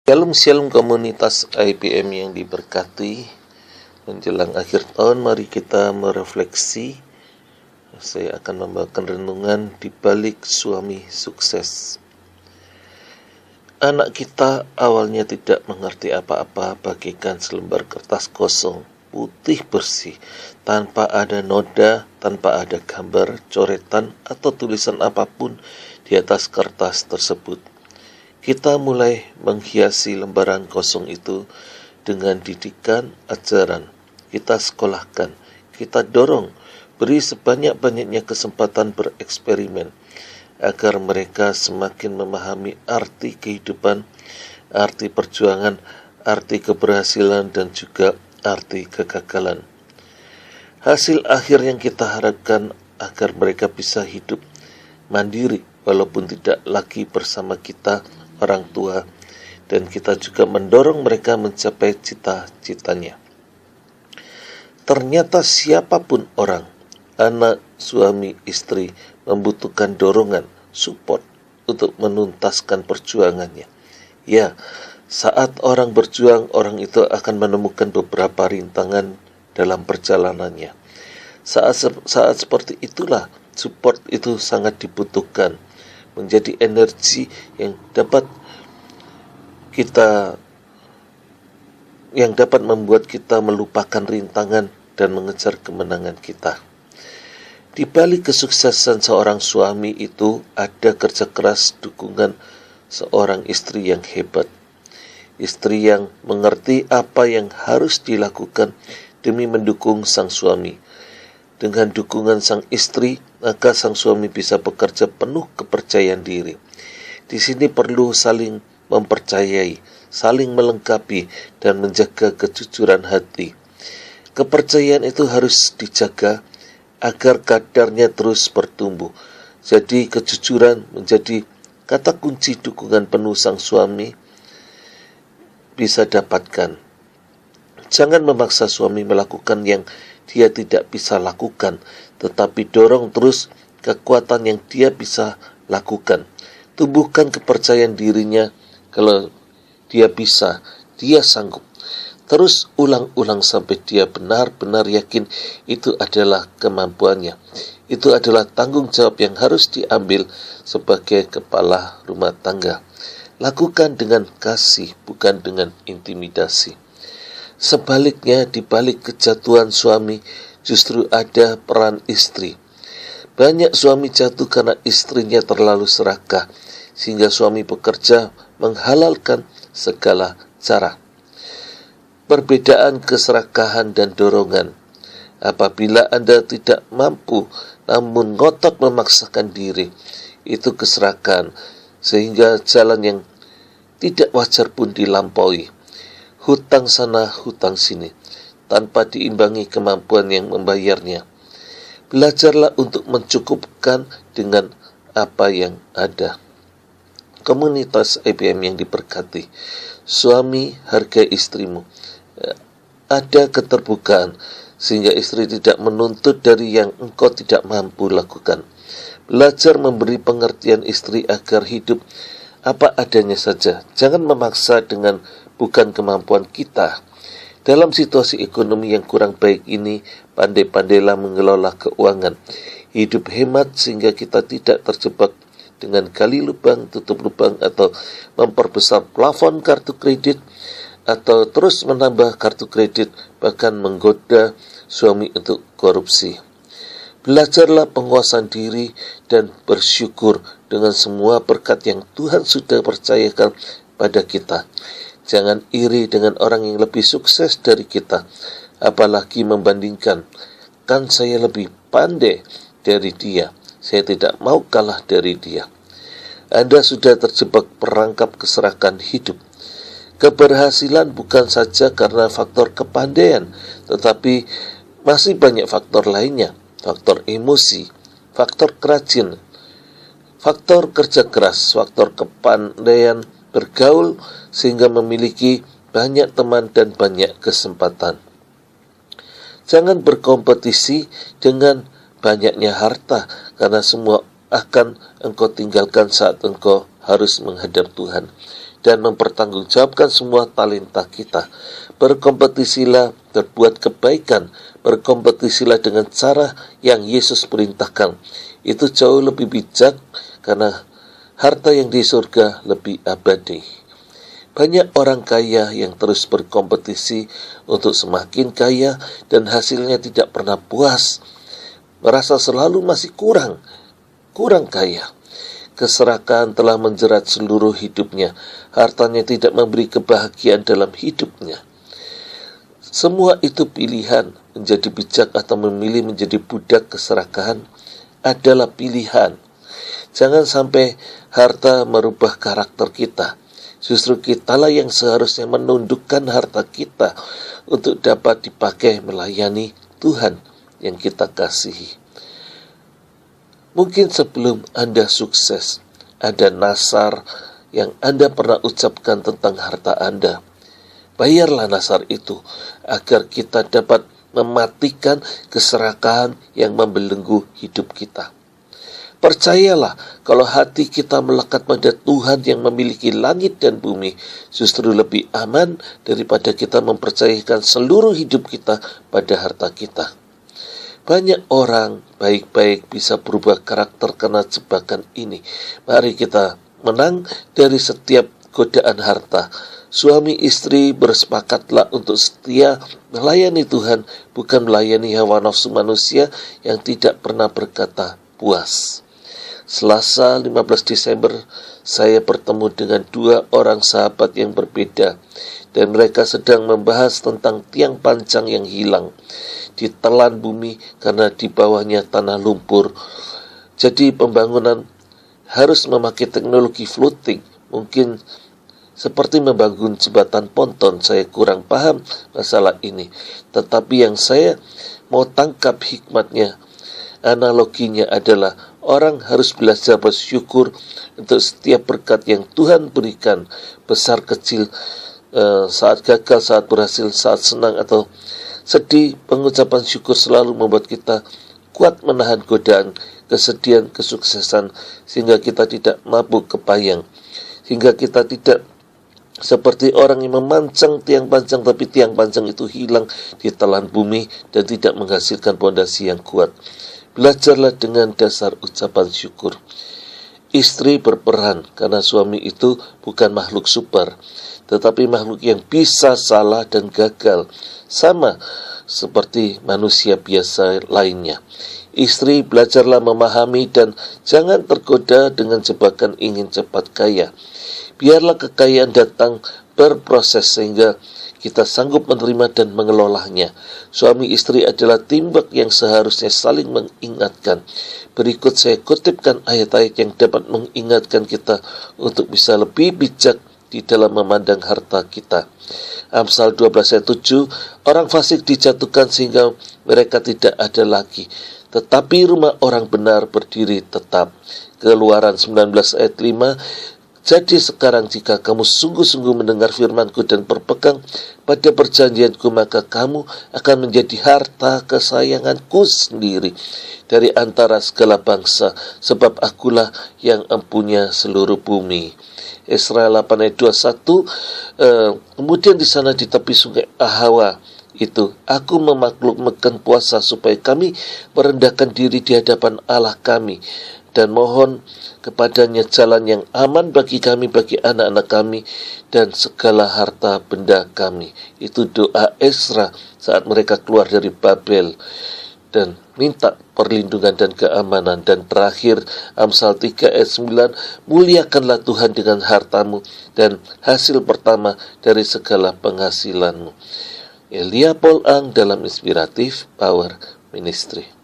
Shalom komunitas IPM yang diberkati. Menjelang akhir tahun, mari kita merefleksi. Saya akan membawakan renungan di balik suami sukses. Anak kita awalnya tidak mengerti apa-apa, bagaikan selembar kertas kosong, putih bersih, tanpa ada noda, tanpa ada gambar, coretan, atau tulisan apapun di atas kertas tersebut. Kita mulai menghiasi lembaran kosong itu dengan didikan ajaran. Kita sekolahkan, kita dorong, beri sebanyak-banyaknya kesempatan bereksperimen agar mereka semakin memahami arti kehidupan, arti perjuangan, arti keberhasilan, dan juga arti kegagalan. Hasil akhir yang kita harapkan agar mereka bisa hidup mandiri walaupun tidak lagi bersama kita orang tua, dan kita juga mendorong mereka mencapai cita-citanya. Ternyata siapapun orang, anak, suami, istri, membutuhkan dorongan, support untuk menuntaskan perjuangannya. Ya, saat orang berjuang, orang itu akan menemukan beberapa rintangan dalam perjalanannya. Saat seperti itulah support itu sangat dibutuhkan, menjadi energi yang dapat membuat kita melupakan rintangan dan mengejar kemenangan kita. Di balik kesuksesan seorang suami itu ada kerja keras dukungan seorang istri yang hebat. Istri yang mengerti apa yang harus dilakukan demi mendukung sang suami. Dengan dukungan sang istri, maka sang suami bisa bekerja penuh kepercayaan diri. Di sini perlu saling mempercayai, saling melengkapi, dan menjaga kejujuran hati. Kepercayaan itu harus dijaga agar kadarnya terus bertumbuh. Jadi kejujuran menjadi kata kunci dukungan penuh sang suami bisa dapatkan. Jangan memaksa suami melakukan yang dia tidak bisa lakukan, tetapi dorong terus kekuatan yang dia bisa lakukan. Tumbuhkan kepercayaan dirinya kalau dia bisa, dia sanggup. Terus ulang-ulang sampai dia benar-benar yakin itu adalah kemampuannya. Itu adalah tanggung jawab yang harus diambil sebagai kepala rumah tangga. Lakukan dengan kasih, bukan dengan intimidasi. Sebaliknya, di balik kejatuhan suami justru ada peran istri. Banyak suami jatuh karena istrinya terlalu serakah, sehingga suami bekerja menghalalkan segala cara. Perbedaan keserakahan dan dorongan. Apabila Anda tidak mampu namun ngotot memaksakan diri, itu keserakahan, sehingga jalan yang tidak wajar pun dilampaui. Hutang sana, hutang sini, tanpa diimbangi kemampuan yang membayarnya. Belajarlah untuk mencukupkan dengan apa yang ada. Komunitas IPM yang diberkati, suami hargai istrimu. Ada keterbukaan, sehingga istri tidak menuntut dari yang engkau tidak mampu lakukan. Belajar memberi pengertian istri agar hidup apa adanya saja. Jangan memaksa dengan bukan kemampuan kita. Dalam situasi ekonomi yang kurang baik ini, pandai-pandailah mengelola keuangan. Hidup hemat sehingga kita tidak terjebak dengan gali lubang, tutup lubang, atau memperbesar plafon kartu kredit, atau terus menambah kartu kredit, bahkan menggoda suami untuk korupsi. Belajarlah penguasaan diri dan bersyukur dengan semua berkat yang Tuhan sudah percayakan pada kita. Jangan iri dengan orang yang lebih sukses dari kita, apalagi membandingkan. Kan saya lebih pandai dari dia, saya tidak mau kalah dari dia. Anda sudah terjebak perangkap keserakahan hidup. Keberhasilan bukan saja karena faktor kepandaian, tetapi masih banyak faktor lainnya. Faktor emosi, faktor kerajin, faktor kerja keras, faktor kepandaian bergaul sehingga memiliki banyak teman dan banyak kesempatan. Jangan berkompetisi dengan banyaknya harta, karena semua akan engkau tinggalkan saat engkau harus menghadap Tuhan. dan mempertanggungjawabkan semua talenta kita. Berkompetisilah berbuat kebaikan, berkompetisilah dengan cara yang Yesus perintahkan. Itu jauh lebih bijak karena harta yang di surga lebih abadi. Banyak orang kaya yang terus berkompetisi untuk semakin kaya dan hasilnya tidak pernah puas, merasa selalu masih kurang kaya. Keserakahan telah menjerat seluruh hidupnya. Hartanya tidak memberi kebahagiaan dalam hidupnya. Semua itu pilihan. Menjadi bijak atau memilih menjadi budak keserakahan adalah pilihan. Jangan sampai harta merubah karakter kita. Justru kitalah yang seharusnya menundukkan harta kita untuk dapat dipakai melayani Tuhan yang kita kasihi. Mungkin sebelum Anda sukses, ada nasar yang Anda pernah ucapkan tentang harta Anda. Bayarlah nasar itu agar kita dapat mematikan keserakahan yang membelenggu hidup kita. Percayalah, kalau hati kita melekat pada Tuhan yang memiliki langit dan bumi, justru lebih aman daripada kita mempercayakan seluruh hidup kita pada harta kita. Banyak orang baik-baik bisa berubah karakter karena jebakan ini. Mari kita menang dari setiap godaan harta. Suami istri bersepakatlah untuk setia melayani Tuhan, bukan melayani hawa nafsu manusia yang tidak pernah berkata puas. Selasa 15 Desember, saya bertemu dengan dua orang sahabat yang berbeda, dan mereka sedang membahas tentang tiang pancang yang hilang, ditelan bumi karena di bawahnya tanah lumpur. Jadi pembangunan harus memakai teknologi floating, mungkin seperti membangun jembatan ponton. Saya kurang paham masalah ini, tetapi yang saya mau tangkap hikmatnya, analoginya adalah orang harus belajar bersyukur untuk setiap berkat yang Tuhan berikan, besar kecil, saat gagal, saat berhasil, saat senang atau sedih. Pengucapan syukur selalu membuat kita kuat menahan godaan, kesedihan, kesuksesan, sehingga kita tidak mabuk kepayang, sehingga kita tidak seperti orang yang memancang tiang pancang, tapi tiang pancang itu hilang ditelan bumi dan tidak menghasilkan pondasi yang kuat. Belajarlah dengan dasar ucapan syukur. Istri berperan karena suami itu bukan makhluk super, tetapi makhluk yang bisa salah dan gagal, sama seperti manusia biasa lainnya. Istri, belajarlah memahami dan jangan tergoda dengan jebakan ingin cepat kaya. Biarlah kekayaan datang berproses sehingga kita sanggup menerima dan mengelolanya. Suami istri adalah timbuk yang seharusnya saling mengingatkan. Berikut saya kutipkan ayat-ayat yang dapat mengingatkan kita untuk bisa lebih bijak di dalam memandang harta kita. Amsal 12 ayat 7, orang fasik dijatuhkan sehingga mereka tidak ada lagi, tetapi rumah orang benar berdiri tetap. Keluaran 19 ayat 5, jadi sekarang jika kamu sungguh-sungguh mendengar firman-Ku dan berpegang pada perjanjian-Ku, maka kamu akan menjadi harta kesayangan-Ku sendiri dari antara segala bangsa, sebab Akulah yang empunya seluruh bumi. Esra 8 ayat 21, kemudian di sana di tepi sungai Ahawa itu, aku memaklumkan puasa supaya kami merendahkan diri di hadapan Allah kami dan mohon kepadanya jalan yang aman bagi kami, bagi anak-anak kami, dan segala harta benda kami. Itu doa Esra saat mereka keluar dari Babel dan minta perlindungan dan keamanan. Dan terakhir Amsal 3 ayat 9, muliakanlah Tuhan dengan hartamu dan hasil pertama dari segala penghasilanmu. Elia Paul Ang dalam Inspiratif Power Ministry.